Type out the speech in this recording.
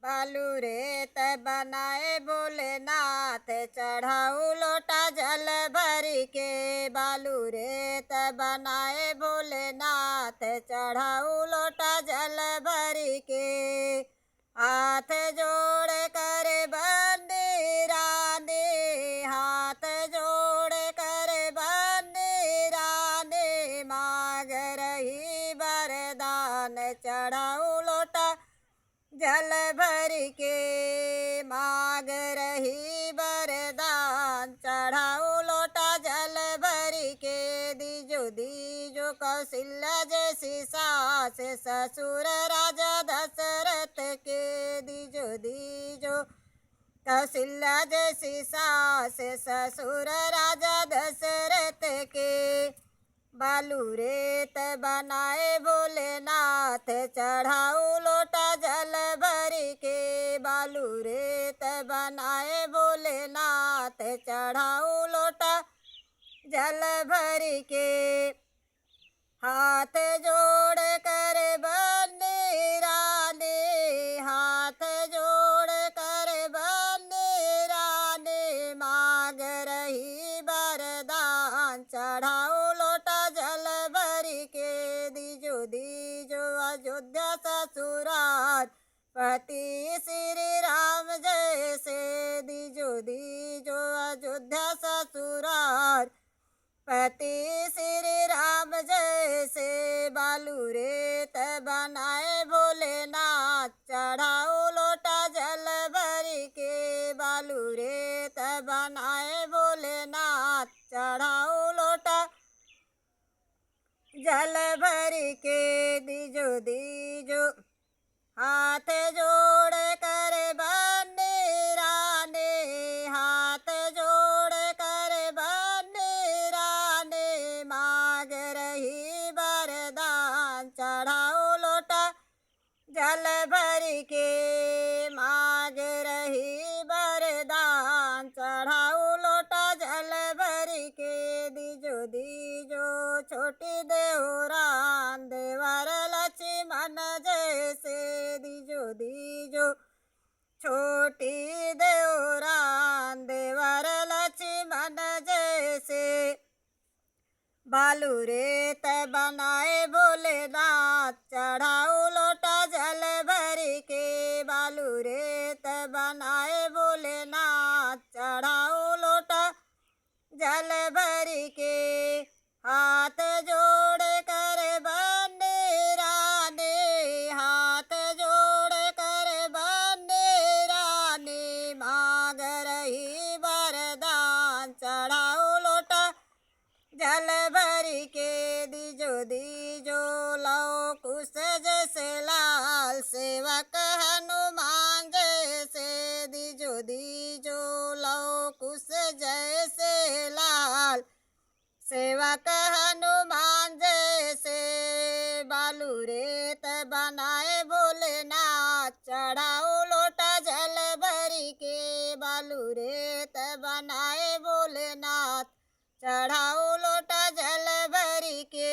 बालू रेत बनाए भोलेनाथ, चढ़ाऊ लोटा जल भरी के। बालू रेत बनाए भोलेनाथ, चढ़ाऊ लोटा जल भरी के। हाथ जोड़ कर बंदी रानी, हाथ जोड़ कर बंदी रानी, मांग रही वरदान, चढ़ाऊ लोटा जल भर के। मांग रही वरदान, चढ़ाऊ लोटा जल भर के। दीजो दीजो कौशल्या जैसी सास, ससुर राजा दशरथ के। दीजो दीजो कौशल्या जैसी सास, ससुर राजा दशरथ के। बालू रेत बनाए भोलेनाथ, चढ़ाऊ लोटा जल भरी के। बालू रेत बनाए भोलेनाथ, चढ़ाऊ लोटा जल भरी के। हाथ जोड़ कर बंदी रानी, हाथ जोड़ कर बंदी रानी, मांग रही वरदान, चढ़ाऊ लोटा जल भरी के। दीजो दीजो अयोध्या ससुराल, पति श्री राम जैसे। दीजो दीजो अयोध्या ससुराल, पति श्री राम जैसे। बालू रेत बनाए भोलेनाथ, चढ़ाऊ लोटा जल भरी के। बालू रेत बनाए भोलेनाथ, चढ़ाऊ लोटा जल भरी के। दीजो दीजो हाथ जोड़ कर बंदी रानी, हाथ जोड़ कर बंदी रानी, मांग रही वरदान, चढ़ाऊ लोटा जल भरी के। मांग रही वरदान, चढ़ाऊ लोटा जल भरी के। दीजो दीजो छोटी देवरान, देवर लक्ष्मण जैसे। दीजो दीजो छोटी देवरान, देवर लक्ष्मण जैसे। बालू रेत बनाए भोलेनाथ, चढ़ाऊ लोटा जल भरी के। बालू रेत बनाए भोलेनाथ, चढ़ाऊ लोटा जल भरी के। हाथ जोड़ कर बंदी रानी, हाथ जोड़ कर बंदी रानी, मांग रही वरदान, चढ़ाऊ लोटा जल भरी के। दीजो दीजो लौ कुश जैसे लाल, सेवक हनुमान जैसे। दीजो दीजो लौ कुश जैसे लाल, सेवक हनुमान जैसे। बालू रेत बनाए भोलेनाथ, चढ़ाऊ लोटा जल भरी के। बालू रेत बनाए भोलेनाथ, चढ़ाऊ लोटा जल भरी के।